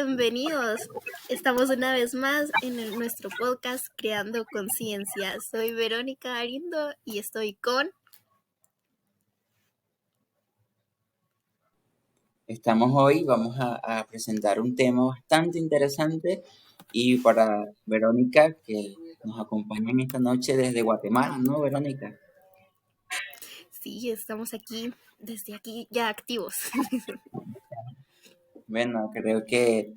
bienvenidos. Estamos una vez más en nuestro podcast Creando Conciencia. Soy Verónica Arindo y estoy con... Estamos hoy, vamos a presentar un tema bastante interesante y para Verónica, que nos acompaña en esta noche desde Guatemala, ¿no, Verónica? Sí, estamos aquí, desde aquí ya activos. Bueno, creo que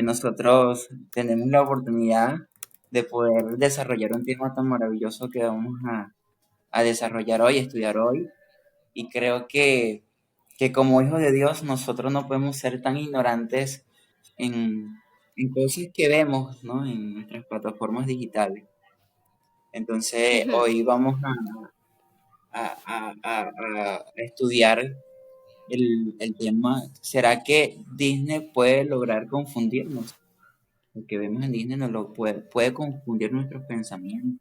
nosotros tenemos la oportunidad de poder desarrollar un tema tan maravilloso que vamos a desarrollar hoy, estudiar hoy, y creo que como hijos de Dios nosotros no podemos ser tan ignorantes en, en cosas que vemos, ¿no? En nuestras plataformas digitales. Entonces, Ujú. hoy vamos a estudiar el tema. ¿Será que Disney puede lograr confundirnos? Lo que vemos en Disney nos lo puede confundir nuestros pensamientos,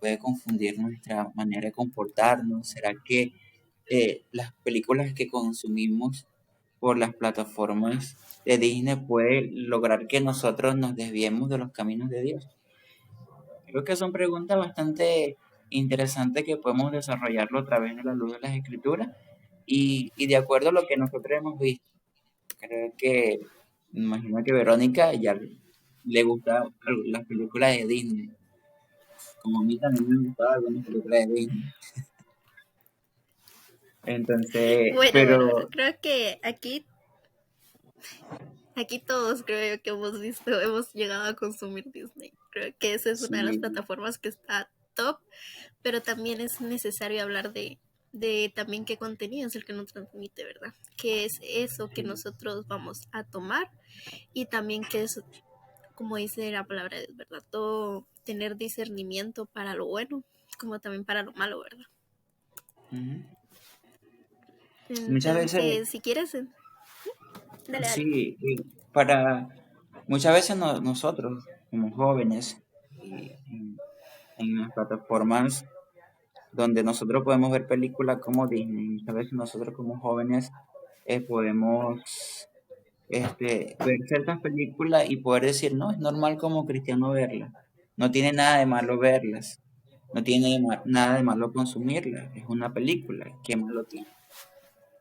puede confundir nuestra manera de comportarnos. ¿Será que las películas que consumimos por las plataformas de Disney puede lograr que nosotros nos desviemos de los caminos de Dios? Creo que son preguntas bastante interesantes que podemos desarrollarlo a través de la luz de las escrituras y de acuerdo a lo que nosotros hemos visto. Creo que, me imagino que Verónica ya le gustan las películas de Disney, como a mí también me gustaban algunas películas de Disney. Entonces, Bueno, pero creo que aquí todos creo yo que hemos visto, hemos llegado a consumir Disney. Creo que esa es una de las sí, plataformas que está top, pero también es necesario hablar de también qué contenido es el que nos transmite, ¿verdad? ¿Qué es eso que sí. nosotros vamos a tomar? Y también qué es, como dice la palabra, es verdad, todo tener discernimiento para lo bueno, como también para lo malo, ¿verdad? Ujú. Muchas veces, Entonces, si quieres, dale, dale. sí, muchas veces nosotros como jóvenes y en las plataformas donde nosotros podemos ver películas como Disney, muchas veces nosotros como jóvenes podemos ver ciertas películas y poder decir, no, es normal como cristiano verlas, no tiene nada de malo verlas, no tiene nada de malo consumirlas, es una película, ¿qué malo tiene?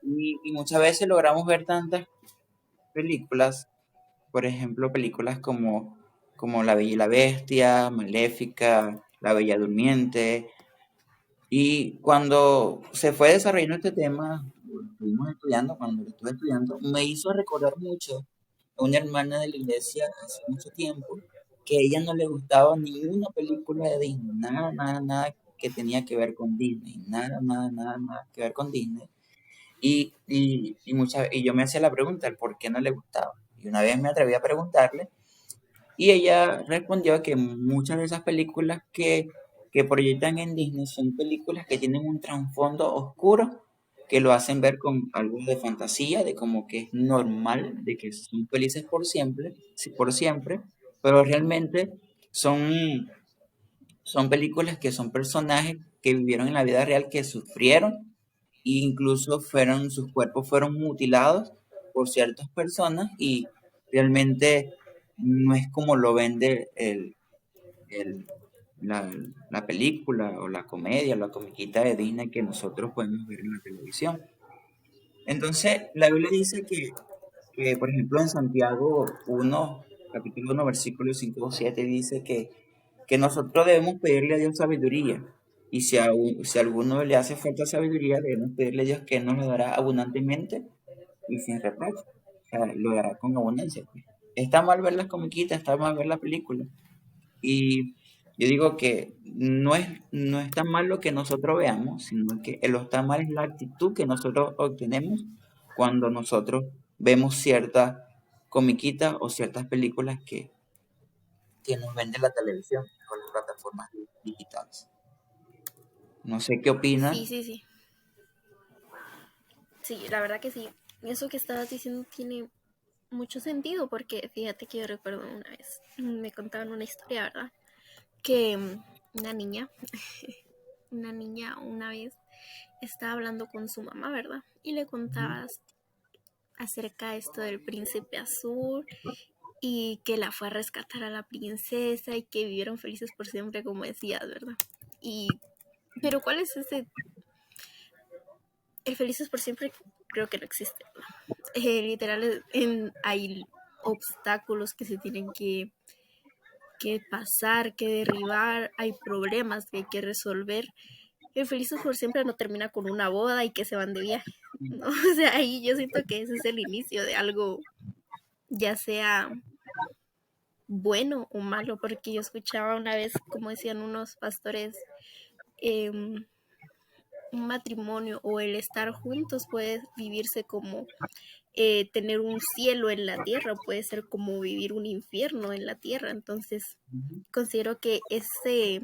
Y muchas veces logramos ver tantas películas, por ejemplo, películas como La Bella y la Bestia, Maléfica, La Bella Durmiente. Y cuando se fue desarrollando este tema, lo estuvimos estudiando, cuando lo estuve estudiando, me hizo recordar mucho a una hermana de la iglesia hace mucho tiempo, que a ella no le gustaba ninguna película de Disney, nada, nada, nada que tenía que ver con Disney, nada, nada, nada, nada que ver con Disney. Y yo me hacía la pregunta, el por qué no le gustaba. Y una vez me atreví a preguntarle, y ella respondió que muchas de esas películas que proyectan en Disney son películas que tienen un trasfondo oscuro que lo hacen ver con algo de fantasía, de como que es normal, de que son felices por siempre, sí, por siempre, pero realmente son, son películas que son personajes que vivieron en la vida real, que sufrieron e incluso sus cuerpos fueron mutilados por ciertas personas y realmente no es como lo vende el- la, la película o la comedia, la comiquita de Disney que nosotros podemos ver en la televisión. Entonces, la Biblia dice por ejemplo, en Santiago 1, capítulo 1, versículo 5 o 7, dice que nosotros debemos pedirle a Dios sabiduría. Y si a alguno le hace falta sabiduría, debemos pedirle a Dios que nos lo dará abundantemente y sin reproche. O sea, lo dará con abundancia, pues. Está mal ver las comiquitas, está mal ver la película. Y yo digo que no es tan mal lo que nosotros veamos, sino que lo está mal es la actitud que nosotros obtenemos cuando nosotros vemos ciertas comiquitas o ciertas películas que nos vende la televisión o las plataformas digitales. No sé qué opina. Sí, sí, sí. Sí, la verdad que sí. Eso que estabas diciendo tiene mucho sentido porque fíjate que yo recuerdo una vez, me contaban una historia, ¿verdad? Que una niña, una niña una vez estaba hablando con su mamá, ¿verdad? Y le contaba acerca de esto del príncipe azul y que la fue a rescatar a la princesa y que vivieron felices por siempre, como decías, ¿verdad? Y, pero ¿cuál es ese? El felices por siempre creo que no existe, ¿verdad? Literal, hay obstáculos que se tienen que pasar, que derribar, hay problemas que hay que resolver. El felices por siempre no termina con una boda y que se van de viaje, ¿no? O sea, ahí yo siento que ese es el inicio de algo, ya sea bueno o malo, porque yo escuchaba una vez, como decían unos pastores, eh, un matrimonio o el estar juntos puede vivirse como tener un cielo en la tierra, puede ser como vivir un infierno en la tierra. Entonces, Ujú. considero que ese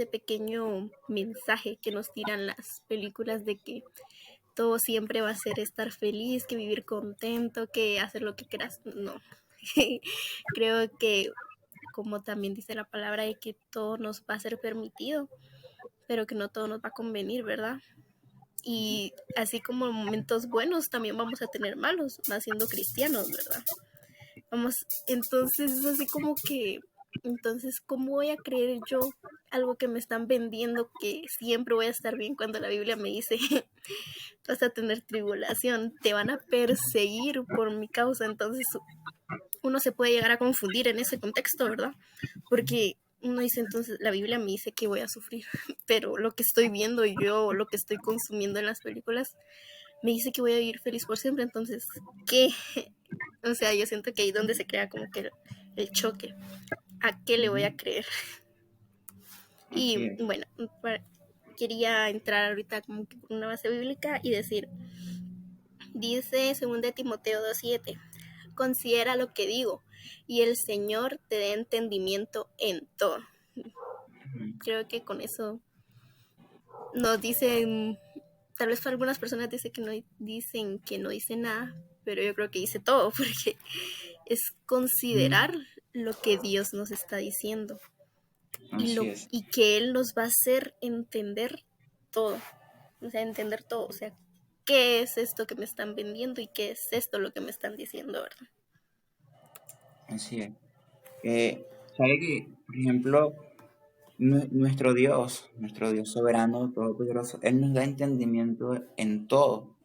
pequeño mensaje que nos tiran las películas de que todo siempre va a ser estar feliz, que vivir contento, que hacer lo que quieras, no. Creo que, como también dice la palabra, de que todo nos va a ser permitido, pero que no todo nos va a convenir, ¿verdad? Y así como momentos buenos, también vamos a tener malos, más siendo cristianos, ¿verdad? Vamos, entonces es así como que, entonces, ¿cómo voy a creer yo algo que me están vendiendo que siempre voy a estar bien cuando la Biblia me dice vas a tener tribulación, te van a perseguir por mi causa? Entonces uno se puede llegar a confundir en ese contexto, ¿verdad? Porque uno dice, entonces la Biblia me dice que voy a sufrir, pero lo que estoy viendo yo, lo que estoy consumiendo en las películas, me dice que voy a vivir feliz por siempre, entonces, ¿qué? O sea, yo siento que ahí es donde se crea como que el choque. ¿A qué le voy a Ujú. creer? Así Y es. bueno, quería entrar ahorita como que por una base bíblica y decir, dice 2 Timoteo 2:7, considera lo que digo y el Señor te dé entendimiento en todo. Ujú. Creo que con eso nos dicen, tal vez para algunas personas dicen que no dice nada, pero yo creo que dice todo, porque es Mm. considerar lo que Dios nos está diciendo Así es. y que Él nos va a hacer entender todo, o sea, entender todo, o sea, qué es esto que me están vendiendo y qué es esto lo que me están diciendo, ¿verdad? Así es. ¿Sabe que, por ejemplo, nuestro Dios soberano, todopoderoso, Él nos da entendimiento en todo?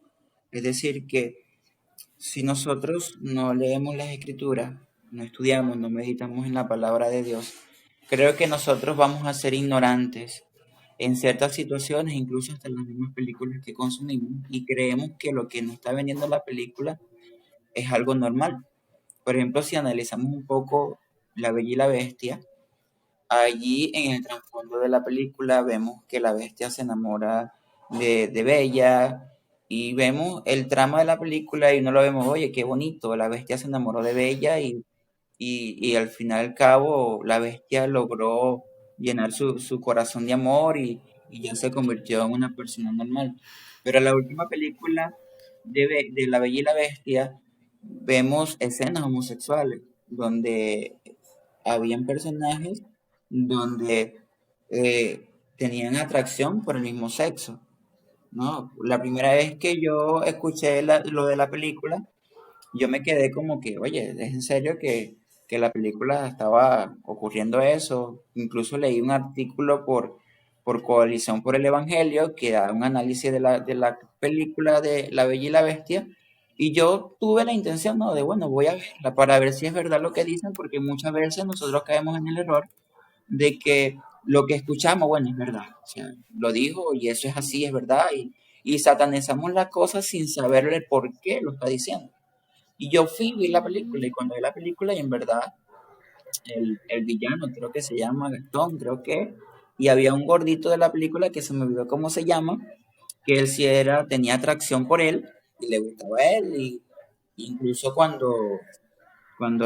Es decir, que si nosotros no leemos las escrituras, no estudiamos, no meditamos en la palabra de Dios, creo que nosotros vamos a ser ignorantes en ciertas situaciones, incluso hasta en las mismas películas que consumimos, y creemos que lo que nos está vendiendo la película es algo normal. Por ejemplo, si analizamos un poco La Bella y la Bestia, allí en el trasfondo de la película vemos que la bestia se enamora de Bella y vemos el trama de la película y no lo vemos, oye, qué bonito, la bestia se enamoró de Bella y al final y al cabo la bestia logró llenar su corazón de amor y ya se convirtió en una persona normal. Pero en la última película de La Bella y la Bestia vemos escenas homosexuales donde habían personajes donde tenían atracción por el mismo sexo, ¿no? La primera vez que yo escuché lo de la película, yo me quedé como que, oye, ¿es en serio que la película estaba ocurriendo eso? Incluso leí un artículo por Coalición por el Evangelio que da un análisis de la película de La Bella y la Bestia. Y yo tuve la intención, ¿no? De, bueno, voy a verla para ver si es verdad lo que dicen, porque muchas veces nosotros caemos en el error de que lo que escuchamos, bueno, es verdad. O sea, lo dijo y eso es así, es verdad. Y satanizamos las cosas sin saberle por qué lo está diciendo. Y yo fui, vi la película y cuando vi la película y en verdad el villano creo que se llama Gastón, creo que, y había un gordito de la película que se me olvidó cómo se llama, que él sí era, tenía atracción por él y le gustaba a él y incluso cuando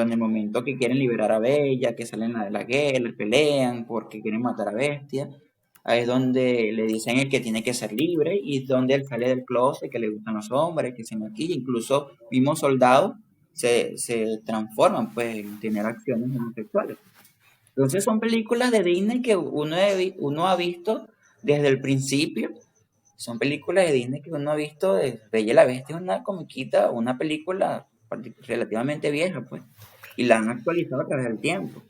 en el momento que quieren liberar a Bella, que salen de la guerra, pelean porque quieren matar a Bestia, ahí es donde le dicen el que tiene que ser libre y es donde él sale del closet, que le gustan los hombres, que se maquilla, incluso mismos soldados se transforman pues en tener acciones homosexuales. Entonces son películas de Disney que uno ha visto desde el principio Son películas de Disney que uno ha visto de Bella y la Bestia, es una comiquita, una película relativamente vieja, pues, y la han actualizado a través del tiempo.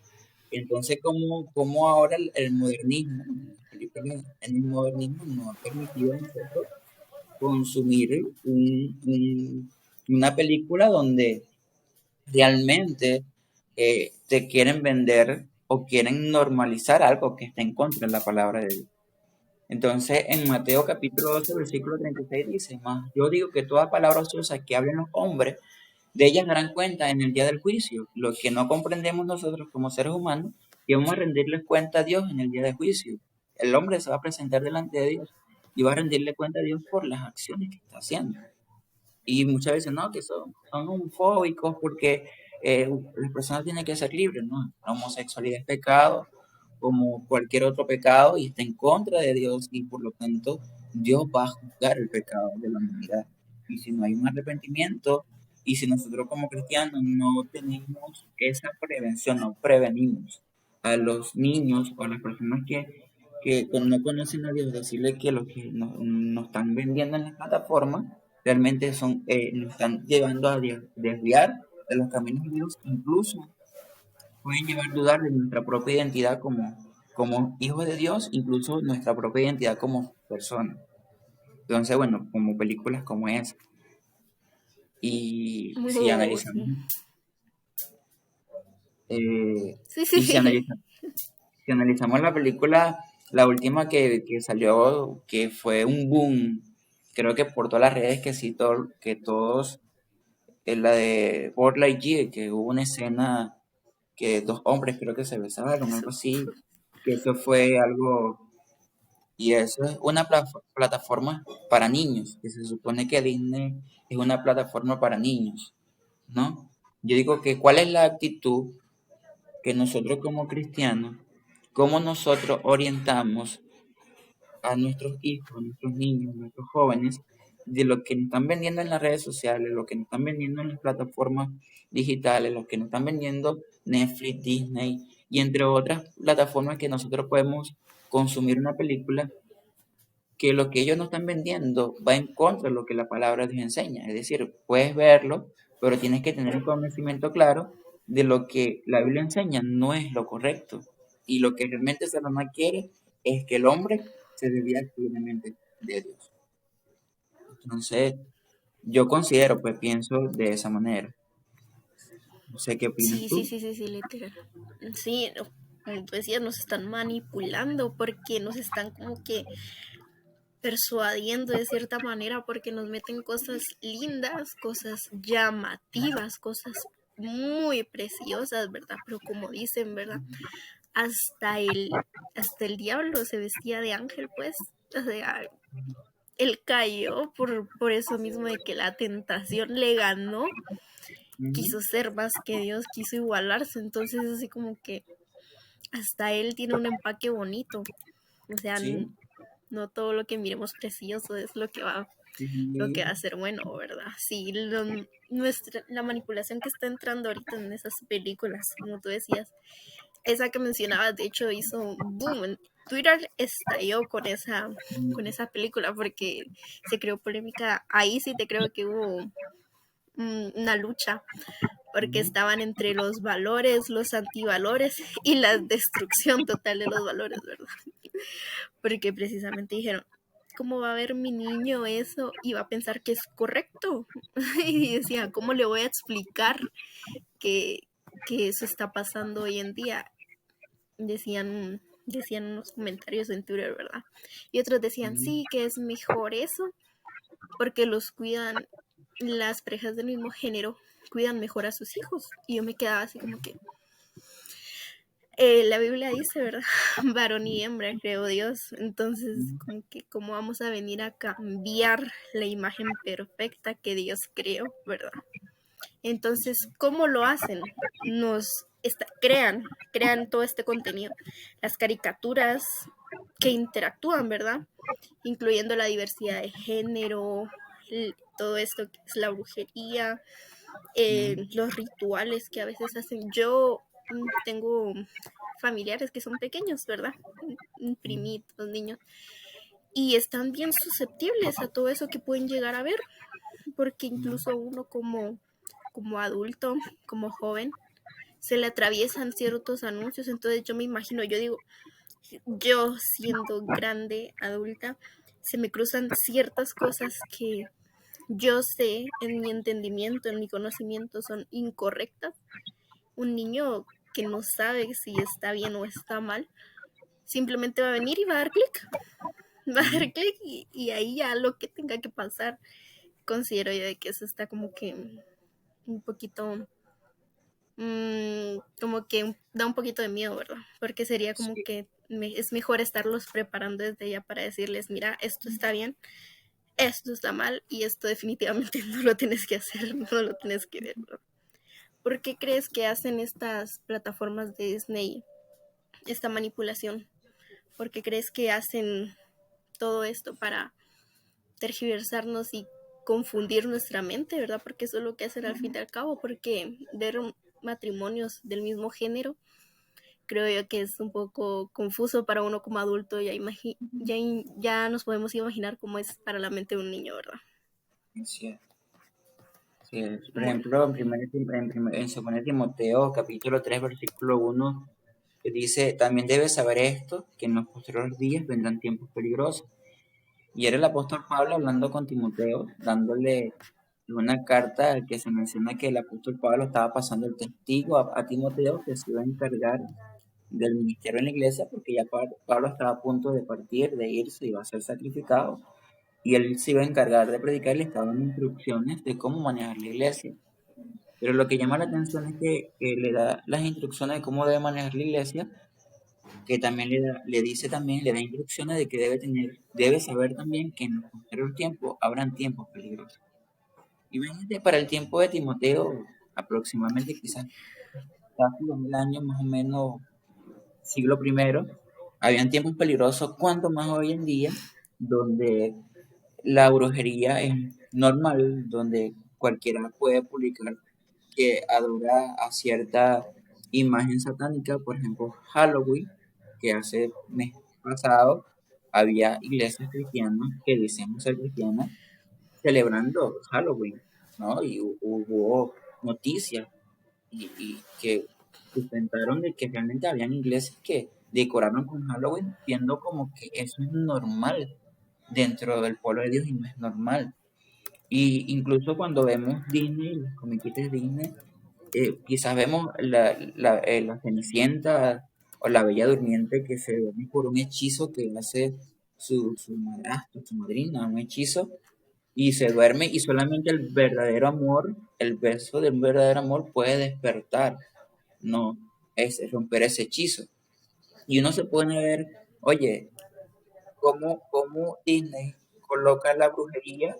Entonces, ¿cómo ahora el modernismo, las películas en el modernismo nos ha permitido a nosotros consumir una película donde realmente te quieren vender o quieren normalizar algo que está en contra de la palabra de Dios? Entonces, en Mateo capítulo 12 versículo 36 dice, más yo digo que toda palabra ociosa que hablen los hombres, de ellas darán cuenta en el día del juicio. Lo que no comprendemos nosotros como seres humanos, que vamos a rendirles cuenta a Dios en el día del juicio. El hombre se va a presentar delante de Dios y va a rendirle cuenta a Dios por las acciones que está haciendo. Y muchas veces no, que son homofóbicos porque las personas tienen que ser libres, ¿no? La homosexualidad es pecado como cualquier otro pecado y está en contra de Dios y por lo tanto Dios va a juzgar el pecado de la humanidad. Y si no hay un arrepentimiento y si nosotros como cristianos no tenemos esa prevención, no prevenimos a los niños o a las personas que no conocen a Dios, decirle que lo que nos están vendiendo en las plataformas realmente nos están llevando a desviar de los caminos de Dios, incluso pueden llevar a dudar de nuestra propia identidad como hijos de Dios, incluso nuestra propia identidad como persona. Entonces, bueno, como películas como esa. Y si Oh, analizamos, sí. Sí, y si sí. analizamos, si analizamos la película, la última que salió, que fue un boom, creo que por todas las redes que sí, que todos, es la de Buzz Lightyear, que hubo una escena que dos hombres creo que se besaron, algo así, que eso fue algo, y eso es una plataforma para niños, que se supone que Disney es una plataforma para niños, ¿no? Yo digo que cuál es la actitud que nosotros como cristianos, cómo nosotros orientamos a nuestros hijos, a nuestros niños, a nuestros jóvenes, de lo que nos están vendiendo en las redes sociales, lo que nos están vendiendo en las plataformas digitales, lo que nos están vendiendo Netflix, Disney y entre otras plataformas que nosotros podemos consumir una película, que lo que ellos nos están vendiendo va en contra de lo que la palabra de Dios enseña. Es decir, puedes verlo, pero tienes que tener un conocimiento claro de lo que la Biblia enseña no es lo correcto. Y lo que realmente Satanás quiere es que el hombre se desvíe plenamente de Dios. Entonces, yo considero, pues pienso de esa manera. No sé qué opinas Sí, sí, tú. sí, sí, sí, literal. Sí, no, como tú decías, nos están manipulando porque nos están como que persuadiendo de cierta manera porque nos meten cosas lindas, cosas llamativas, cosas muy preciosas, ¿verdad? Pero como dicen, ¿verdad? Hasta el, hasta el diablo se vestía de ángel, pues. O sea, él cayó por eso mismo de que la tentación le ganó, quiso Ujú. ser más que Dios, quiso igualarse, entonces así como que hasta él tiene un empaque bonito, o sea, Sí, no todo lo que miremos precioso es lo que va a sí, ser bueno, ¿verdad? Sí, la manipulación que está entrando ahorita en esas películas, como tú decías, esa que mencionabas, de hecho, hizo un boom. Twitter estalló con esa película porque se creó polémica. Ahí sí te creo que hubo una lucha porque ujú, estaban entre los valores, los antivalores y la destrucción total de los valores, ¿verdad? Porque precisamente dijeron, ¿cómo va a ver mi niño eso y va a pensar que es correcto? Y decía, ¿cómo le voy a explicar que, que eso está pasando hoy en día? Decían unos comentarios en Twitter, ¿verdad? Y otros decían, ujú. sí, que es mejor eso, porque los cuidan, las parejas del mismo género cuidan mejor a sus hijos. Y yo me quedaba así como que, la Biblia dice, ¿verdad? Varón y hembra creó Dios. Entonces, como que, ¿cómo vamos a venir a cambiar la imagen perfecta que Dios creó, ¿verdad? Entonces, ¿cómo lo hacen? Crean todo este contenido. Las caricaturas que interactúan, ¿verdad? Incluyendo la diversidad de género, todo esto que es la brujería, los rituales que a veces hacen. Yo tengo familiares que son pequeños, ¿verdad? Primitos, niños. y están bien susceptibles a todo eso que pueden llegar a ver, porque incluso uno como adulto, como joven, se le atraviesan ciertos anuncios, entonces yo me imagino, yo digo, yo siendo grande, adulta, se me cruzan ciertas cosas que yo sé en mi entendimiento, en mi conocimiento son incorrectas. Un niño que no sabe si está bien o está mal, simplemente va a venir y va a dar clic, va a dar clic y ahí ya lo que tenga que pasar, considero yo de que eso está como que un poquito, como que da un poquito de miedo, ¿verdad? Porque sería como Sí, que es mejor estarlos preparando desde ya para decirles, mira, esto está bien, esto está mal y esto definitivamente no lo tienes que hacer, no lo tienes que ver, ¿verdad? ¿Por qué crees que hacen estas plataformas de Disney esta manipulación? ¿Por qué crees que hacen todo esto para tergiversarnos y confundir nuestra mente, ¿verdad? Porque eso es lo que hacen al fin y al cabo, porque ver matrimonios del mismo género creo yo que es un poco confuso para uno como adulto, ya nos podemos imaginar cómo es para la mente de un niño, ¿verdad? es cierto. Sí, por Bueno, ejemplo, en 2 Timoteo, capítulo 3 versículo 1 que dice, también debes saber esto, que en los posteriores días vendrán tiempos peligrosos. Y era el apóstol Pablo hablando con Timoteo, dándole una carta que se menciona que el apóstol Pablo estaba pasando el testigo a Timoteo, que se iba a encargar del ministerio en la iglesia, porque ya Pablo estaba a punto de partir, de irse, iba a ser sacrificado, y él se iba a encargar de predicar y le estaba dando instrucciones de cómo manejar la iglesia. Pero lo que llama la atención es que le da las instrucciones de cómo debe manejar la iglesia, que también le dice también, le da instrucciones de que debe saber también que en los posteriores tiempos habrán tiempos peligrosos. Imagínate para el tiempo de Timoteo, aproximadamente quizás casi 2000 años más o menos, siglo primero, habían tiempos peligrosos, cuanto más hoy en día, donde la brujería es normal, donde cualquiera puede publicar que adora a cierta imagen satánica, por ejemplo, Halloween, que hace mes pasado había iglesias cristianas que decían ser cristianas celebrando Halloween, ¿no? Y hubo noticias y que sustentaron de que realmente habían iglesias que decoraron con Halloween, viendo como que eso es normal dentro del pueblo de Dios y no es normal. Y incluso cuando vemos Disney, los comiquitos de Disney, quizás vemos la Cenicienta o la Bella Durmiente que se duerme por un hechizo que hace su madrastro, su madrina, un hechizo, y se duerme y solamente el verdadero amor, el beso del verdadero amor puede despertar, no es romper ese hechizo. Y uno se pone a ver, oye, cómo Disney coloca la brujería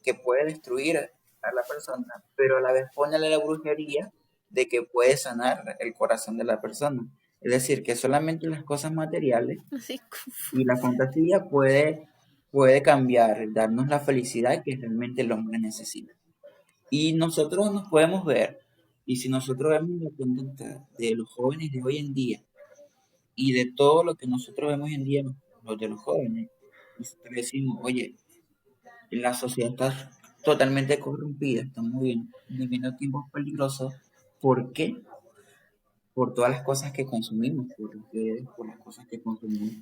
que puede destruir a la persona, pero a la vez pone la brujería de que puede sanar el corazón de la persona. Es decir, que solamente las cosas materiales así y la fantasía puede cambiar, darnos la felicidad que realmente el hombre necesita. Y nosotros nos podemos ver, y si nosotros vemos la conducta de los jóvenes de hoy en día, y de todo lo que nosotros vemos hoy en día, los de los jóvenes, nosotros decimos, oye, la sociedad está totalmente corrompida, estamos viviendo tiempos peligrosos. ¿Por qué? Por todas las cosas que consumimos, por redes, por las cosas que consumimos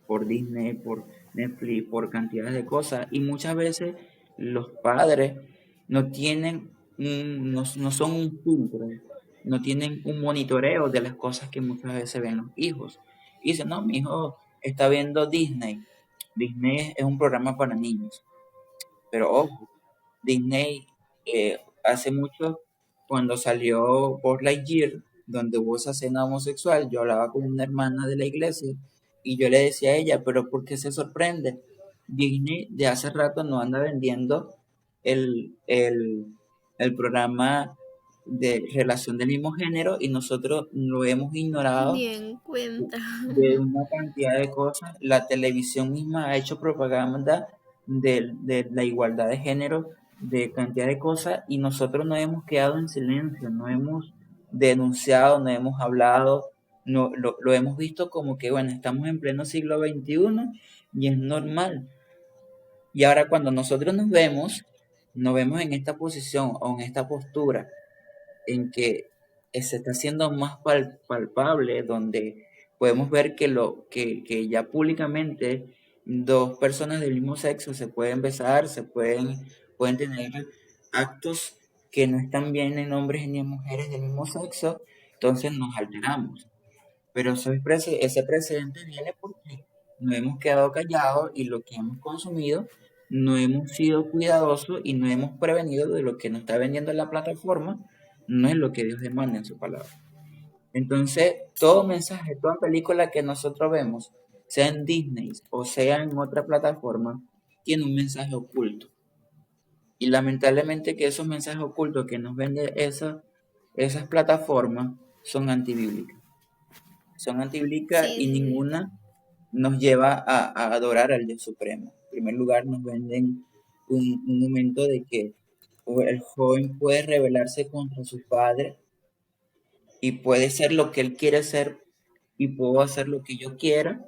por Disney, por Netflix, por cantidades de cosas. Y muchas veces los padres no tienen, no son un filtro, no tienen un monitoreo de las cosas que muchas veces ven los hijos. Y dicen, no, mi hijo está viendo Disney. Disney es un programa para niños. Pero ojo, Disney hace mucho, cuando salió por Lightyear, donde hubo esa escena homosexual, yo hablaba con una hermana de la iglesia y yo le decía a ella, pero ¿por qué se sorprende? Disney de hace rato no anda vendiendo el, el, el programa de relación del mismo género y nosotros lo hemos ignorado ni en cuenta. de una cantidad de cosas. La televisión misma ha hecho propaganda de la igualdad de género, de cantidad de cosas, y nosotros nos hemos quedado en silencio, no hemos denunciado, no hemos hablado. no, lo hemos visto como que, bueno, estamos en pleno siglo XXI y es normal. Y ahora cuando nosotros nos vemos en esta posición o en esta postura en que se está haciendo más palpable, donde podemos ver que ya públicamente dos personas del mismo sexo se pueden besar, pueden tener actos que no están bien en hombres ni en mujeres del mismo sexo, entonces nos alteramos. Pero ese precedente viene porque no hemos quedado callados y lo que hemos consumido no hemos sido cuidadosos y no hemos prevenido de lo que nos está vendiendo la plataforma, no es lo que Dios demanda en su palabra. Entonces, todo Sí, mensaje, toda película que nosotros vemos, sea en Disney o sea en otra plataforma, tiene un mensaje oculto. Y lamentablemente que esos mensajes ocultos que nos venden esas plataformas son antibíblicas. Son antibíblicas sí, y sí, ninguna nos lleva a adorar al Dios Supremo. En primer lugar, nos venden un momento de que el joven puede rebelarse contra su padre y puede ser lo que él quiere ser y puedo hacer lo que yo quiera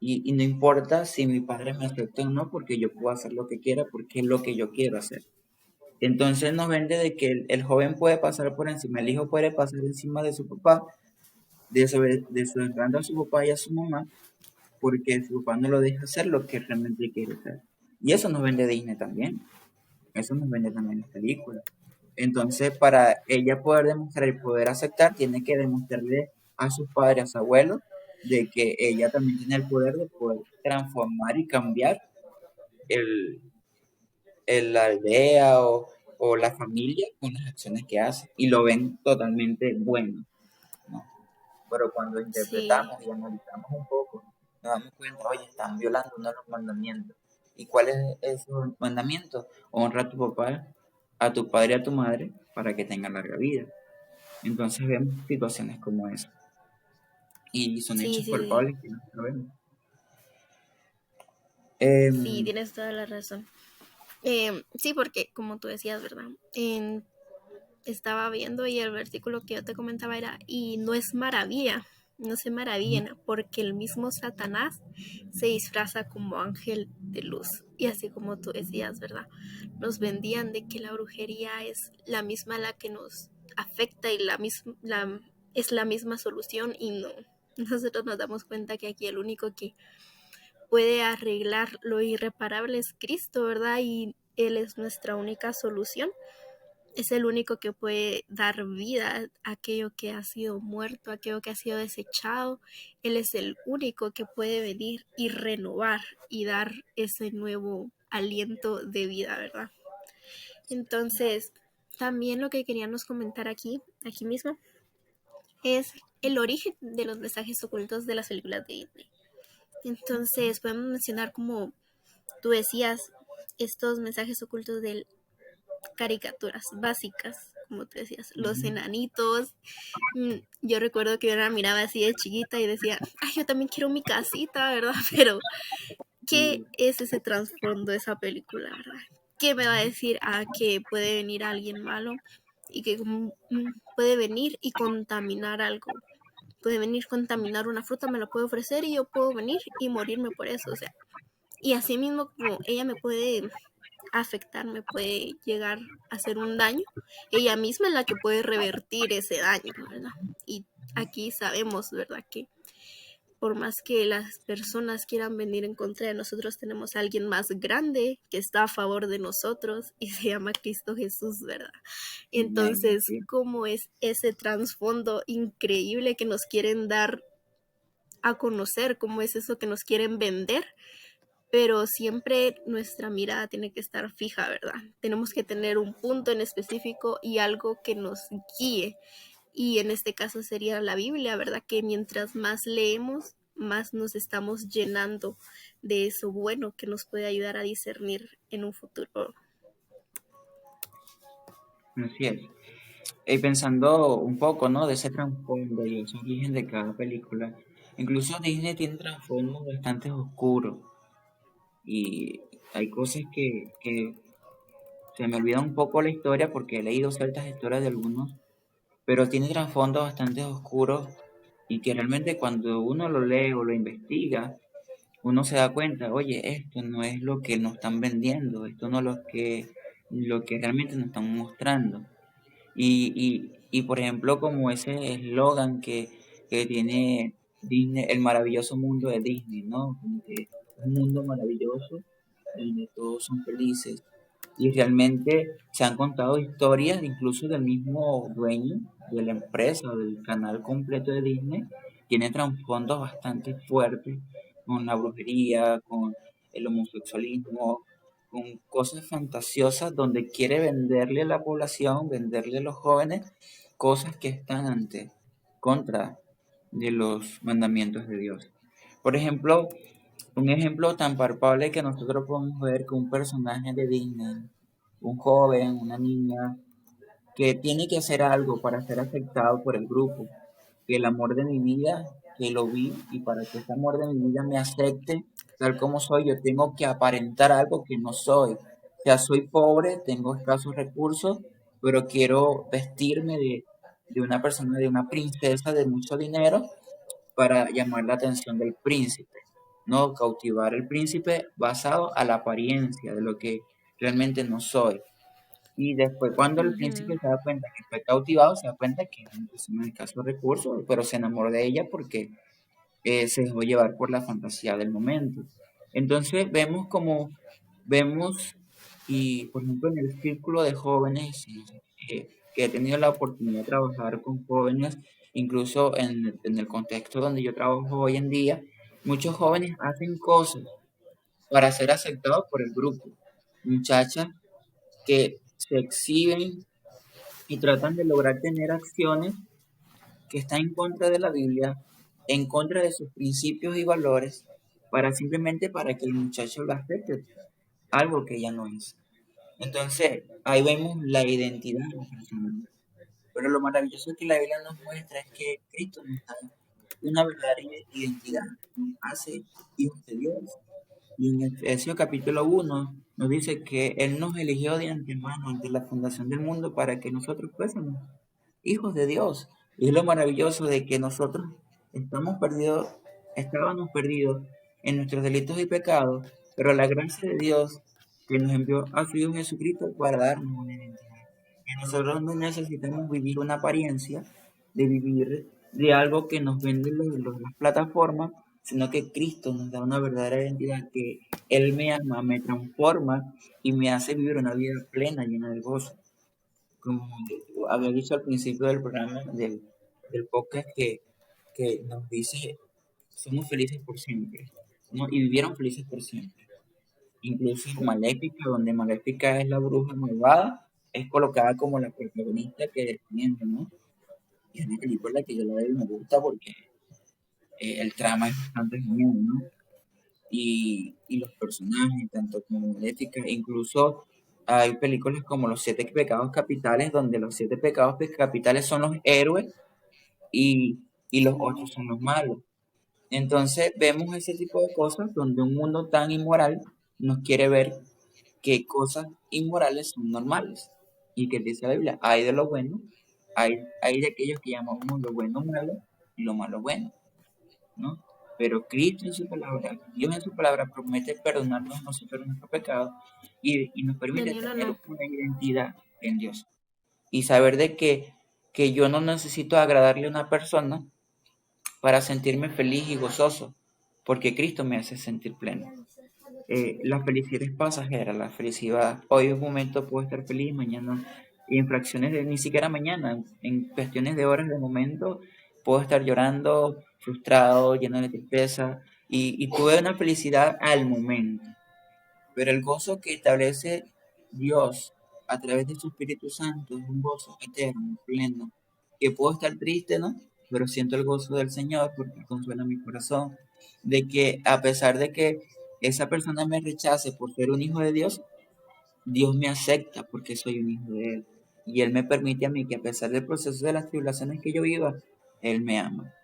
y no importa si mi padre me acepta o no porque yo puedo hacer lo que quiera porque es lo que yo quiero hacer. Entonces nos vende de que el joven puede pasar por encima, el hijo puede pasar encima de su papá, desobedeciendo a su papá y a su mamá porque su papá no lo deja hacer lo que realmente quiere hacer. Y eso nos vende Disney también. Eso nos vende también las películas. Entonces, para ella poder demostrar y poder aceptar, tiene que demostrarle a sus padres, a sus abuelos, de que ella también tiene el poder de poder transformar y cambiar el, la aldea o la familia con las acciones que hace. Y lo ven totalmente bueno, ¿no? Pero cuando sí, interpretamos y analizamos un poco, nos damos cuenta, oye, están violando uno de los mandamientos. ¿Y cuál es ese mandamiento? Honra a tu papá, a tu padre y a tu madre para que tengan larga vida. Entonces vemos situaciones como esa. Y son sí, hechos sí, sí, culpables que no sabemos. sí, Em, tienes toda la razón. Sí, porque como tú decías, ¿verdad? Estaba viendo y el versículo que yo te comentaba era, y no es maravilla, no se maravillen, porque el mismo Satanás se disfraza como ángel de luz. Y así como tú decías, ¿verdad? Nos vendían de que la brujería es la misma la que nos afecta y es la misma solución y no. Nosotros nos damos cuenta que aquí el único que puede arreglar lo irreparable es Cristo, ¿verdad? Y Él es nuestra única solución. Es el único que puede dar vida a aquello que ha sido muerto, a aquello que ha sido desechado. Él es el único que puede venir y renovar y dar ese nuevo aliento de vida, ¿verdad? Entonces, también lo que queríamos comentar aquí mismo, es el origen de los mensajes ocultos de las películas de Disney. Entonces, podemos mencionar como tú decías, estos mensajes ocultos de caricaturas básicas, como tú decías, los ujú, enanitos. Yo recuerdo que yo la miraba así de chiquita y decía, ay, yo también quiero mi casita, ¿verdad? Pero, ¿qué y, es ese trasfondo de esa película, verdad? ¿Qué me va a decir a que puede venir alguien malo y que puede venir y contaminar algo? Puede venir a contaminar una fruta, me la puede ofrecer y yo puedo venir y morirme por eso, o sea. Y así mismo como ella me puede afectar, me puede llegar a hacer un daño, ella misma es la que puede revertir ese daño, ¿verdad? Y aquí sabemos, ¿verdad? Que por más que las personas quieran venir en contra de nosotros, tenemos a alguien más grande que está a favor de nosotros y se llama Cristo Jesús, ¿verdad? amén, Entonces, sí. ¿cómo es ese trasfondo increíble que nos quieren dar a conocer? ¿Cómo es eso que nos quieren vender? Pero siempre nuestra mirada tiene que estar fija, ¿verdad? Tenemos que tener un punto en específico y algo que nos guíe. Y en este caso sería la Biblia, ¿verdad? Que mientras más leemos, más nos estamos llenando de eso bueno que nos puede ayudar a discernir en un futuro. Así es. Y pensando un poco, ¿no? De ese trasfondo y ese origen de cada película, incluso Disney tiene trasfondos bastante oscuros y hay cosas que se me olvida un poco la historia porque he leído ciertas historias de algunos, pero tiene trasfondos bastante oscuros y que realmente cuando uno lo lee o lo investiga, uno se da cuenta, oye, esto no es lo que nos están vendiendo, esto no es lo que realmente nos están mostrando. Y por ejemplo, como ese eslogan que tiene Disney, el maravilloso mundo de Disney, ¿no? Como que es un mundo maravilloso donde todos son felices. Y realmente se han contado historias incluso del mismo dueño de la empresa o del canal completo de Disney. Tiene trasfondos bastante fuertes con la brujería, con el homosexualismo, con cosas fantasiosas donde quiere venderle a la población, venderle a los jóvenes cosas que están ante, contra de los mandamientos de Dios. Por ejemplo, un ejemplo tan palpable que nosotros podemos ver que un personaje de Disney, un joven, una niña, que tiene que hacer algo para ser aceptado por el grupo, que el amor de mi vida, que lo vi, y para que ese amor de mi vida me acepte tal como soy, yo tengo que aparentar algo que no soy. O sea, soy pobre, tengo escasos recursos, pero quiero vestirme de una persona, de una princesa de mucho dinero para llamar la atención del príncipe, ¿no? Cautivar al príncipe basado a la apariencia de lo que realmente no soy. Y después, cuando el Ujú. príncipe se da cuenta que fue cautivado, se da cuenta que es una persona de escasos recursos, pero se enamoró de ella porque se dejó llevar por la fantasía del momento. Entonces vemos, y por ejemplo en el círculo de jóvenes que he tenido la oportunidad de trabajar con jóvenes, incluso en el contexto donde yo trabajo hoy en día, muchos jóvenes hacen cosas para ser aceptados por el grupo. Muchachas que se exhiben y tratan de lograr tener acciones que están en contra de la Biblia, en contra de sus principios y valores, para simplemente para que el muchacho lo acepte, algo que ella no es. Entonces, ahí vemos la identidad de la persona. Pero lo maravilloso que la Biblia nos muestra es que Cristo nos da una verdadera identidad, nos hace hijos de Dios. Y en Efesios capítulo 1 nos dice que Él nos eligió de antemano, ante la fundación del mundo, para que nosotros fuésemos hijos de Dios. Y es lo maravilloso de que nosotros estamos perdidos, estábamos perdidos en nuestros delitos y pecados, pero la gracia de Dios que nos envió a su Hijo Jesucristo para darnos una identidad. Que nosotros no necesitamos vivir una apariencia de vivir de algo que nos venden las plataformas, sino que Cristo nos da una verdadera identidad que Él me ama, me transforma y me hace vivir una vida plena, llena de gozo. Como había dicho al principio del programa, del podcast, que nos dice, somos felices por siempre, ¿no? Y vivieron felices por siempre. Incluso Maléfica, donde Maléfica es la bruja malvada, es colocada como la protagonista que defiende, ¿no? Y es una película que yo la veo y me gusta porque el trama es bastante genial, ¿no? Y los personajes, tanto como Maléfica, incluso hay películas como Los Siete Pecados Capitales, donde los siete pecados capitales son los héroes y los otros son los malos. Entonces vemos ese tipo de cosas donde un mundo tan inmoral nos quiere ver que cosas inmorales son normales. Y que dice la Biblia, hay de lo bueno, hay de aquellos que llamamos lo bueno malo y lo malo bueno, ¿no? Pero Cristo en su palabra, Dios en su palabra promete perdonarnos a nosotros nuestros pecados y nos permite Daniela, tener no. una identidad en Dios. Y saber de que yo no necesito agradarle a una persona para sentirme feliz y gozoso, porque Cristo me hace sentir pleno. La felicidad es pasajera, la felicidad, hoy un momento puedo estar feliz, mañana, y en fracciones de ni siquiera mañana, en cuestiones de horas de momento, puedo estar llorando, frustrado, lleno de tristeza, y tuve una felicidad al momento. Pero el gozo que establece Dios a través de su Espíritu Santo es un gozo eterno, pleno, que puedo estar triste, ¿no? Pero siento el gozo del Señor porque consuela mi corazón, de que a pesar de que esa persona me rechace por ser un hijo de Dios, Dios me acepta porque soy un hijo de Él. Y Él me permite a mí que a pesar del proceso de las tribulaciones que yo viva, Él me ama.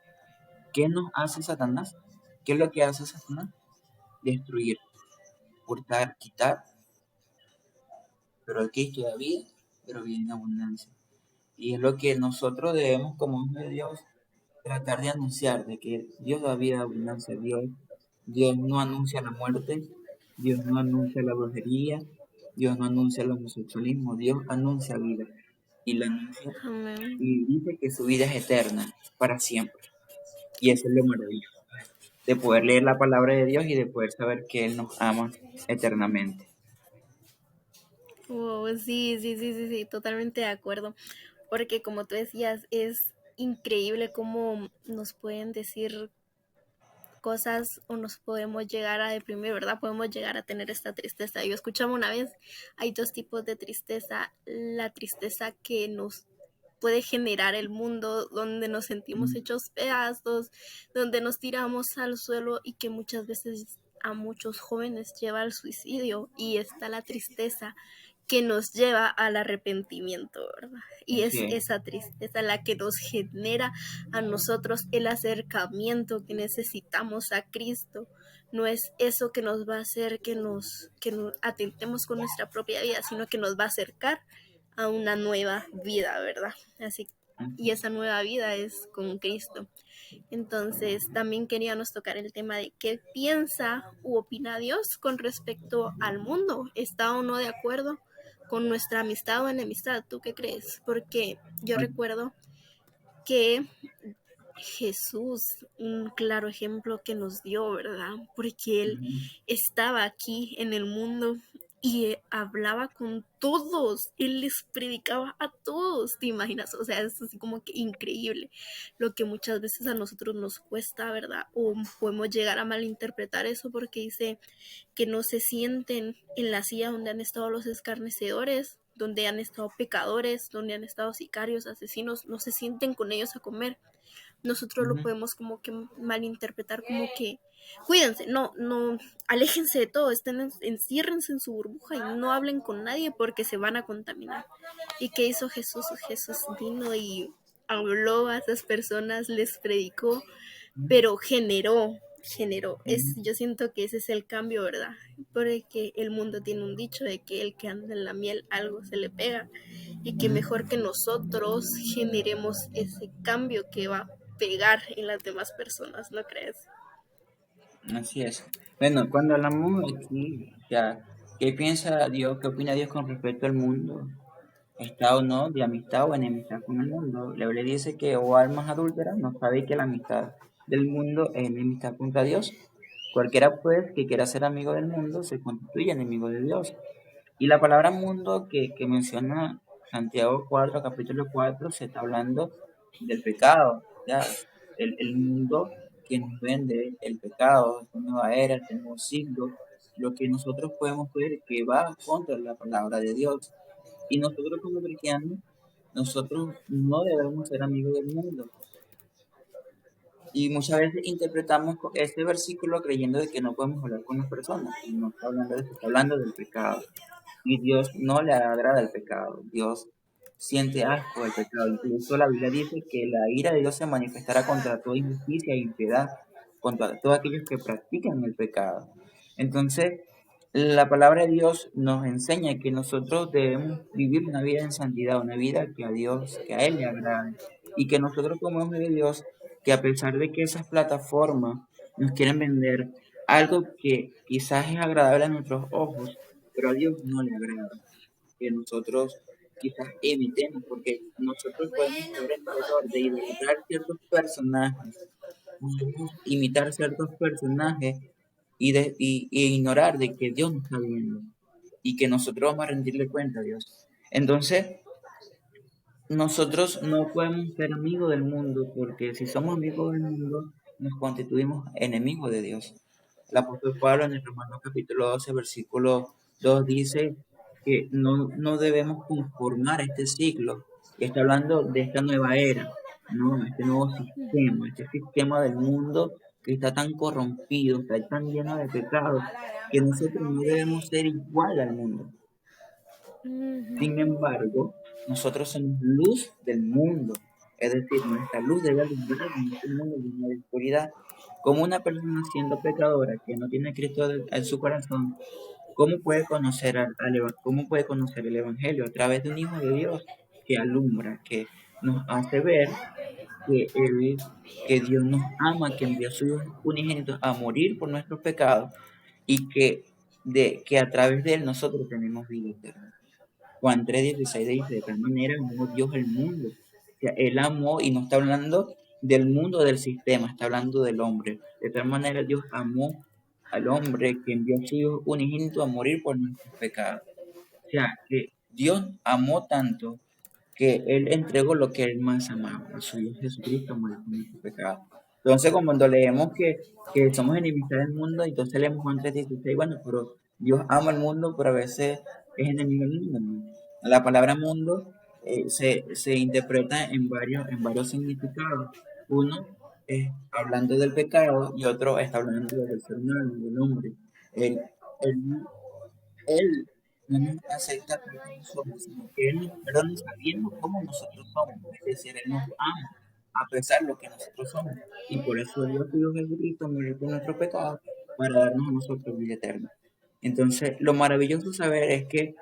¿Qué nos hace Satanás? ¿Qué es lo que hace Satanás? Destruir, hurtar, quitar, pero el Cristo da vida, pero vida en abundancia. Y es lo que nosotros debemos como hijos de Dios tratar de anunciar de que Dios da vida, abundancia, Dios no anuncia la muerte, Dios no anuncia la brujería, Dios no anuncia el homosexualismo, Dios anuncia vida y la anuncia Amén. y dice que su vida es eterna para siempre. Y eso es lo maravilloso, de poder leer la palabra de Dios y de poder saber que Él nos ama eternamente. Wow, sí, sí, sí, sí, sí, totalmente de acuerdo. Porque como tú decías, es increíble cómo nos pueden decir cosas o nos podemos llegar a deprimir, ¿verdad? Podemos llegar a tener esta tristeza. Yo escuchaba una vez, hay dos tipos de tristeza. La tristeza que nos puede generar el mundo, donde nos sentimos Mm, hechos pedazos, donde nos tiramos al suelo y que muchas veces a muchos jóvenes lleva al suicidio. Y está la tristeza que nos lleva al arrepentimiento, ¿verdad? Y así es es. esa tristeza la que nos genera a nosotros el acercamiento que necesitamos a Cristo. No es eso que nos va a hacer que nos atentemos con nuestra propia vida, sino que nos va a acercar a una nueva vida, ¿verdad? Así, y esa nueva vida es con Cristo. Entonces, también queríamos tocar el tema de qué piensa u opina Dios con respecto al mundo. ¿Está o no de acuerdo con nuestra amistad o enemistad? ¿Tú qué crees? Porque yo recuerdo que Jesús, un claro ejemplo que nos dio, ¿verdad? Porque Él Ujú, estaba aquí en el mundo y hablaba con todos, Él les predicaba a todos, ¿te imaginas? O sea, es así como que increíble, lo que muchas veces a nosotros nos cuesta, ¿verdad? O podemos llegar a malinterpretar eso porque dice que no se sienten en la silla donde han estado los escarnecedores, donde han estado pecadores, donde han estado sicarios, asesinos, no se sienten con ellos a comer. Nosotros lo ujú, podemos como que malinterpretar como que cuídense, no, no, aléjense de todo, enciérrense en su burbuja y no hablen con nadie porque se van a contaminar. ¿Y qué hizo Jesús? Jesús vino y habló a esas personas, les predicó, pero generó. ujú, Yo siento que ese es el cambio, ¿verdad? Porque el mundo tiene un dicho de que el que anda en la miel algo se le pega y que ujú. mejor que nosotros generemos ese cambio que va a pegar en las demás personas, ¿no crees? Así es. Bueno, cuando hablamos aquí, ya, ¿qué piensa Dios, qué opina Dios con respecto al mundo? ¿Está o no de amistad o enemistad con el mundo? La Biblia dice que o almas adúlteras no sabe que la amistad del mundo es enemistad contra Dios. Cualquiera pues que quiera ser amigo del mundo se constituye enemigo de Dios. Y la palabra mundo que menciona Santiago 4 capítulo 4 se está hablando del pecado, ¿ya? El mundo que nos vende el pecado, esta nueva era, este nuevo siglo, lo que nosotros podemos ver que va contra la palabra de Dios. Y nosotros como cristianos, nosotros no debemos ser amigos del mundo. Y muchas veces interpretamos este versículo creyendo de que no podemos hablar con las personas. Y no está hablando de eso, está hablando del pecado. Y Dios no le agrada el pecado. Dios siente asco del pecado. Incluso la Biblia dice que la ira de Dios se manifestará contra toda injusticia e impiedad, contra todos aquellos que practican el pecado. Entonces, la palabra de Dios nos enseña que nosotros debemos vivir una vida en santidad, una vida que a Dios, que a Él le agrade. Y que nosotros como hijos de Dios, que a pesar de que esas plataformas nos quieren vender algo que quizás es agradable a nuestros ojos, pero a Dios no le agrada que nosotros quizás evitemos, porque nosotros podemos caer en el error de idolatrar ciertos personajes, podemos imitar ciertos personajes y ignorar de que Dios nos está viendo y que nosotros vamos a rendirle cuenta a Dios. Entonces, nosotros no podemos ser amigos del mundo, porque si somos amigos del mundo, nos constituimos enemigos de Dios. El apóstol Pablo en el Romanos capítulo 12, versículo 2 dice que no debemos conformar este siglo. Y está hablando de esta nueva era, ¿no? Este sistema del mundo que está tan corrompido, está tan lleno de pecados, que nosotros no debemos ser igual al mundo. Ujú. Sin embargo, nosotros somos luz del mundo, es decir, nuestra luz debe alumbrar en este mundo lleno de oscuridad. Como una persona siendo pecadora que no tiene a Cristo en su corazón, ¿cómo puede conocer cómo puede conocer el Evangelio? A través de un Hijo de Dios que alumbra, que nos hace ver que, él, que Dios nos ama, que envió a su Hijo unigénito a morir por nuestros pecados y que a través de él nosotros tenemos vida eterna. Juan 3:16 dice, de tal manera amó Dios el mundo. O sea, él amó y no está hablando del mundo del sistema, está hablando del hombre. De tal manera Dios amó al hombre que envió a su Hijo unigénito a morir por nuestros pecados. O sea, que Dios amó tanto que Él entregó lo que Él más amaba, a su Hijo Jesucristo, a morir por nuestros pecados. Entonces, cuando leemos que somos enemistad del mundo, entonces leemos Juan 3:16, bueno, pero Dios ama el mundo, pero a veces es enemigo del mundo, ¿no? La palabra mundo se interpreta en varios significados. Uno es hablando del pecado y otro está hablando del ser humano, del hombre. Él, él él no nos acepta tal como somos, sino que Él nos perdona sabiendo cómo nosotros somos. Es decir, Él nos ama a pesar de lo que nosotros somos. Y por eso dio a su Hijo Jesucristo a morir por nuestros pecados para darnos a nosotros vida eterna. Entonces, lo maravilloso de saber es que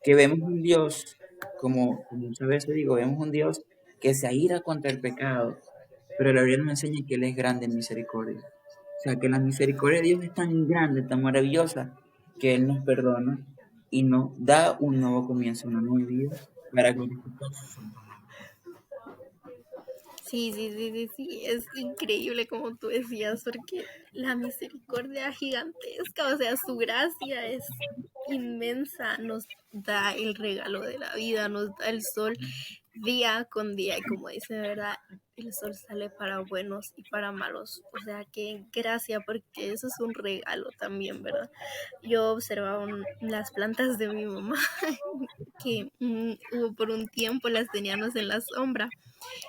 vemos un Dios, como muchas veces digo, vemos un Dios que se aira contra el pecado, pero la Biblia nos enseña que Él es grande en misericordia. O sea, que la misericordia de Dios es tan grande, tan maravillosa, que Él nos perdona y nos da un nuevo comienzo, una nueva vida para glorificar su santo nombre. Sí, sí, sí, sí, sí, es increíble como tú decías, porque la misericordia gigantesca, o sea, su gracia es inmensa, nos da el regalo de la vida, nos da el sol día con día, y como dice, ¿verdad? El sol sale para buenos y para malos, o sea, qué gracia, porque eso es un regalo también, ¿verdad? Yo observaba las plantas de mi mamá, que hubo por un tiempo las teníamos en la sombra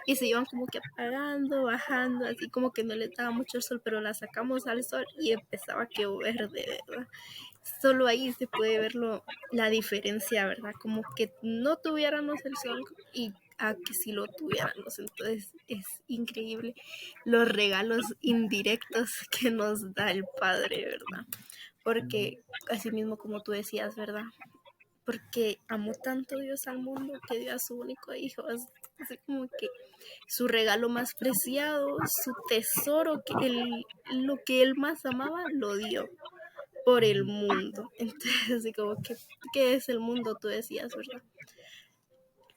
y se iban como que apagando, bajando, así como que no le daba mucho el sol, pero la sacamos al sol y empezaba a quedar verde, ¿verdad? Solo ahí se puede ver la diferencia, ¿verdad? Como que no tuviéramos el sol y a que si lo tuviéramos. Entonces es increíble los regalos indirectos que nos da el Padre, ¿verdad? Porque así mismo como tú decías, ¿verdad? Porque amó tanto Dios al mundo que dio a su único hijo. Es así como que su regalo más preciado, su tesoro, lo que él más amaba, lo dio por el mundo. Entonces, así como que, ¿qué es el mundo? Tú decías, ¿verdad?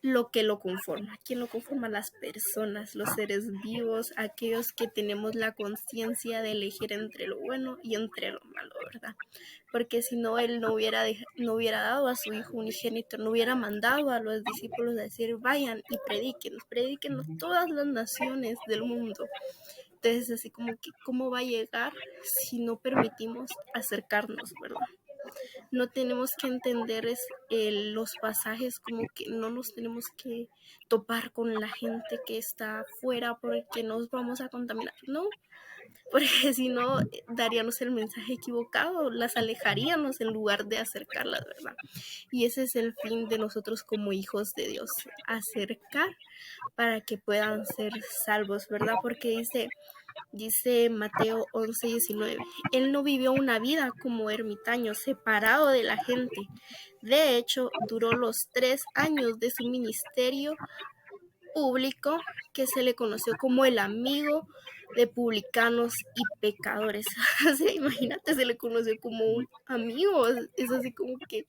Lo que lo conforma. ¿Quién lo conforma? Las personas, los seres vivos, aquellos que tenemos la conciencia de elegir entre lo bueno y entre lo malo, ¿verdad? Porque si no, él no hubiera dado a su hijo unigénito, no hubiera mandado a los discípulos a decir, vayan y prediquen todas las naciones del mundo. Entonces, así como que, ¿cómo va a llegar si no permitimos acercarnos, ¿verdad? No tenemos que entender los pasajes como que no nos tenemos que topar con la gente que está afuera porque nos vamos a contaminar, no, porque si no daríamos el mensaje equivocado, las alejaríamos en lugar de acercarlas, ¿verdad? Y ese es el fin de nosotros como hijos de Dios, acercar para que puedan ser salvos, ¿verdad? Porque dice Mateo 11:19, él no vivió una vida como ermitaño, separado de la gente. De hecho, duró los 3 años de su ministerio público que se le conoció como el amigo de publicanos y pecadores. O sea, imagínate, se le conoció como un amigo. Es así como que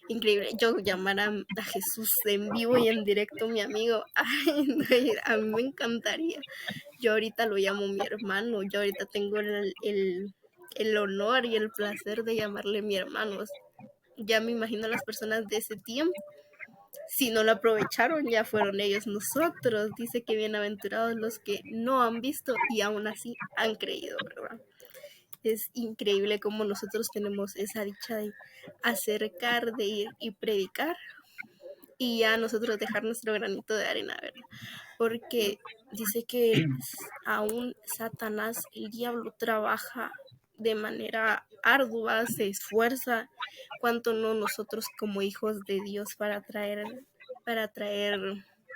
increíble. Yo llamar a Jesús en vivo y en directo mi amigo. Ay, no, a mí me encantaría. Yo ahorita lo llamo mi hermano. Yo ahorita tengo el honor y el placer de llamarle mi hermano. Ya me imagino a las personas de ese tiempo si no lo aprovecharon, ya fueron ellos nosotros. Dice que bienaventurados los que no han visto y aún así han creído, ¿verdad? Es increíble cómo nosotros tenemos esa dicha de acercar, de ir y predicar y ya nosotros dejar nuestro granito de arena, ¿verdad? Porque dice que aún Satanás, el diablo, trabaja de manera ardua, se esfuerza, cuanto no nosotros como hijos de Dios para traer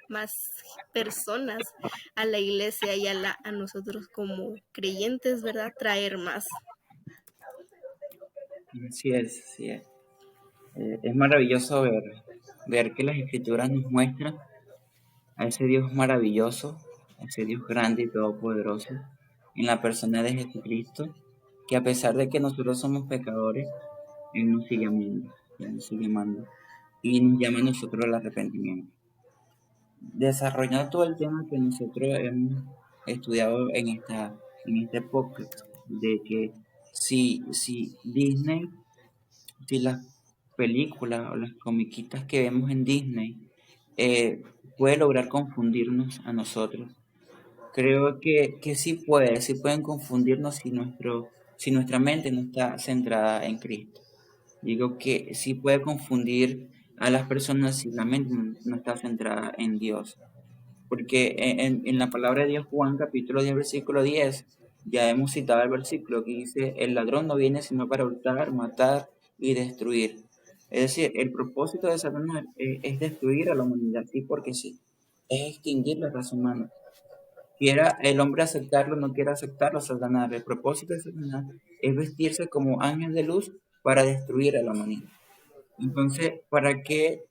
más personas a la iglesia y a nosotros como creyentes, ¿verdad? Traer más. Así es, así es. Es maravilloso ver que las escrituras nos muestran a ese Dios maravilloso, ese Dios grande y todopoderoso, en la persona de Jesucristo, que a pesar de que nosotros somos pecadores, Él nos sigue amando, Él nos sigue amando y nos llama a nosotros al arrepentimiento. Desarrollando todo el tema que nosotros hemos estudiado en este podcast, de que si Disney, si las películas o las comiquitas que vemos en Disney eh, puede lograr confundirnos a nosotros. Creo que sí pueden confundirnos si nuestra mente no está centrada en Cristo. Digo que sí puede confundir a las personas si la mente no está centrada en Dios. Porque en la palabra de Dios, Juan capítulo 10 versículo 10 ya hemos citado el versículo que dice, el ladrón no viene sino para hurtar, matar y destruir. Es decir, el propósito de Satanás es destruir a la humanidad, sí, porque sí, es extinguir la raza humana. Quiera el hombre aceptarlo, no quiera aceptarlo, Satanás. El propósito de Satanás es vestirse como ángel de luz para destruir a la humanidad. Entonces, ¿para qué?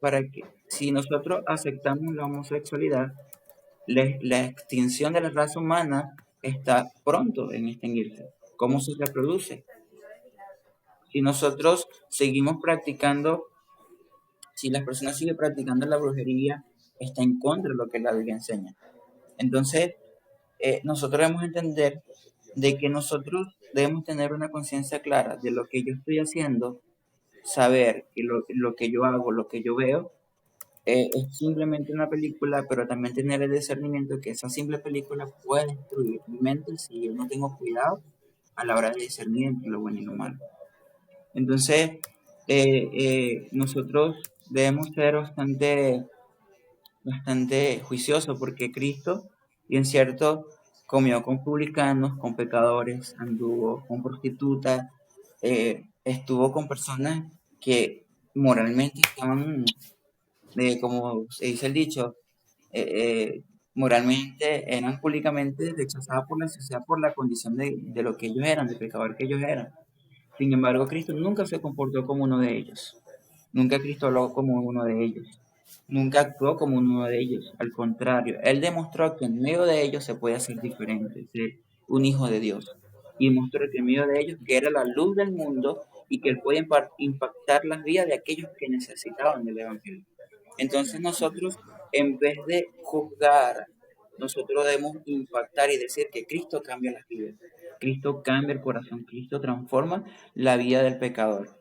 Si nosotros aceptamos la homosexualidad, la extinción de la raza humana está pronto en extinguirse. ¿Cómo se reproduce? Si nosotros seguimos practicando, si las personas siguen practicando la brujería, está en contra de lo que la Biblia enseña. Entonces, nosotros debemos entender de que nosotros debemos tener una conciencia clara de lo que yo estoy haciendo, saber que lo que yo hago, lo que yo veo, es simplemente una película, pero también tener el discernimiento que esa simple película puede destruir mi mente si yo no tengo cuidado a la hora de discernir entre lo bueno y lo malo. Entonces, nosotros debemos ser bastante juiciosos porque Cristo, bien cierto, comió con publicanos, con pecadores, anduvo con prostitutas, estuvo con personas que moralmente estaban, como se dice el dicho, eh, eh, moralmente eran públicamente rechazadas por la sociedad por la condición de lo que ellos eran, de pecador que ellos eran. Sin embargo, Cristo nunca se comportó como uno de ellos. Nunca Cristo habló como uno de ellos. Nunca actuó como uno de ellos. Al contrario, Él demostró que en medio de ellos se puede hacer diferente, ser un hijo de Dios. Y mostró que en medio de ellos que era la luz del mundo y que Él puede impactar las vidas de aquellos que necesitaban del Evangelio. Entonces nosotros, en vez de juzgar, nosotros debemos impactar y decir que Cristo cambia las vidas. Cristo cambia el corazón, Cristo transforma la vida del pecador.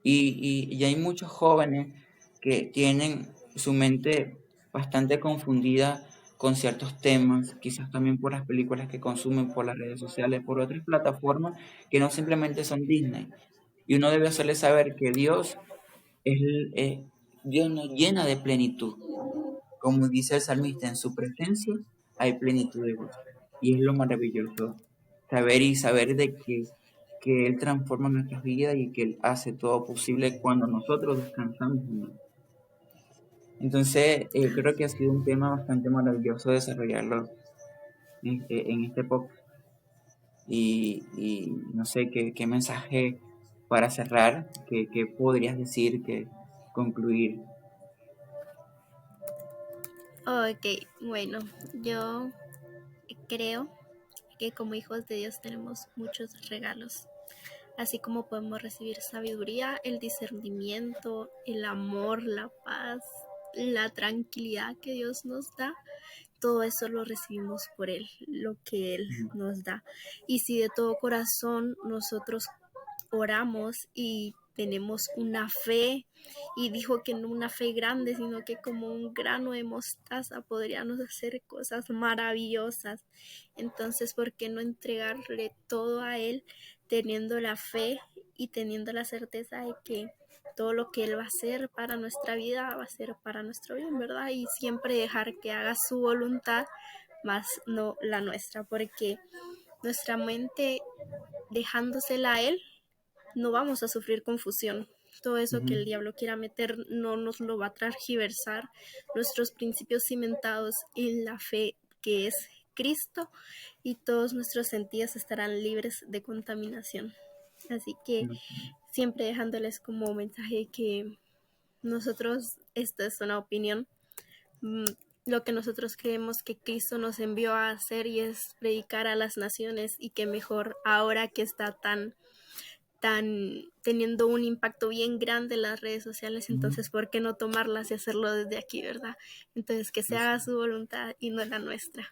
Y hay muchos jóvenes que tienen su mente bastante confundida con ciertos temas, quizás también por las películas que consumen, por las redes sociales, por otras plataformas que no simplemente son Disney. Y uno debe hacerles saber que es, Dios nos llena de plenitud. Como dice el salmista, en su presencia hay plenitud de gozo. Y es lo maravilloso saber que Él transforma nuestras vidas y que Él hace todo posible cuando nosotros descansamos en Él. Entonces, creo que ha sido un tema bastante maravilloso desarrollarlo en este podcast. Y no sé qué mensaje para cerrar, qué podrías decir, que concluir. Ok, bueno, yo creo que como hijos de Dios tenemos muchos regalos, así como podemos recibir sabiduría, el discernimiento, el amor, la paz, la tranquilidad que Dios nos da. Todo eso lo recibimos por Él, lo que Él nos da. Y si de todo corazón nosotros oramos y tenemos una fe, y dijo que no una fe grande, sino que como un grano de mostaza podríamos hacer cosas maravillosas. Entonces, ¿por qué no entregarle todo a Él teniendo la fe y teniendo la certeza de que todo lo que Él va a hacer para nuestra vida va a ser para nuestro bien, ¿verdad? Y siempre dejar que haga su voluntad, más no la nuestra, porque nuestra mente dejándosela a Él, no vamos a sufrir confusión. Todo eso que Ujú. el diablo quiera meter no nos lo va a transgiversar. Nuestros principios cimentados en la fe que es Cristo, y todos nuestros sentidos estarán libres de contaminación. Así que siempre dejándoles como mensaje que nosotros, esta es una opinión, lo que nosotros creemos que Cristo nos envió a hacer y es predicar a las naciones y que mejor ahora que está tan teniendo un impacto bien grande en las redes sociales, Ujú. entonces ¿por qué no tomarlas y hacerlo desde aquí, verdad? Entonces que se haga Así, su voluntad y no la nuestra.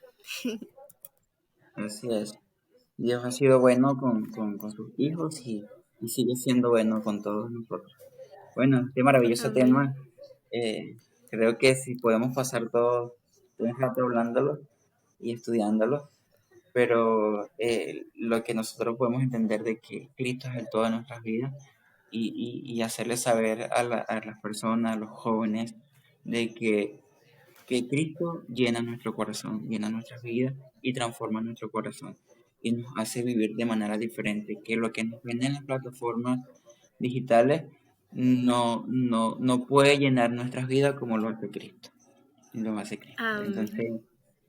así es. Dios ha sido bueno con sus hijos y sigue siendo bueno con todos nosotros. Bueno, qué maravilloso Amén. tema. Creo que si podemos pasar todo el rato hablándolo y estudiándolo, pero lo que nosotros podemos entender de que Cristo es el todo de nuestras vidas y hacerle saber a las personas, a los jóvenes, de que Cristo llena nuestro corazón, llena nuestras vidas y transforma nuestro corazón y nos hace vivir de manera diferente, que lo que nos venden en las plataformas digitales no puede llenar nuestras vidas como lo hace Cristo, y lo hace Cristo. Amén. Entonces,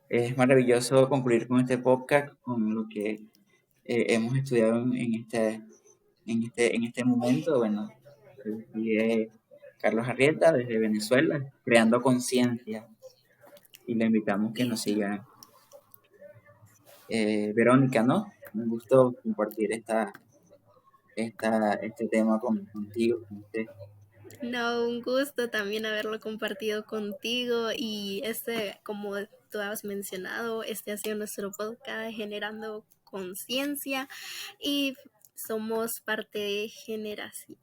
es maravilloso concluir con este podcast, con lo que hemos estudiado en este momento. Bueno, soy Carlos Arrieta desde Venezuela, creando conciencia y le invitamos que nos Listo. siga. Verónica, ¿no? Un gusto compartir este tema contigo, con usted. No, un gusto también haberlo compartido contigo y como tú has mencionado, este ha sido nuestro podcast generando conciencia y somos parte de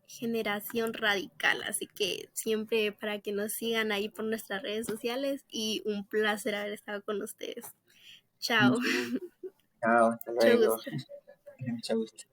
generación radical, así que siempre para que nos sigan ahí por nuestras redes sociales y un placer haber estado con ustedes. Chao, Mucho gusto. Chao, hasta mucho luego. gusto. Mucho gusto.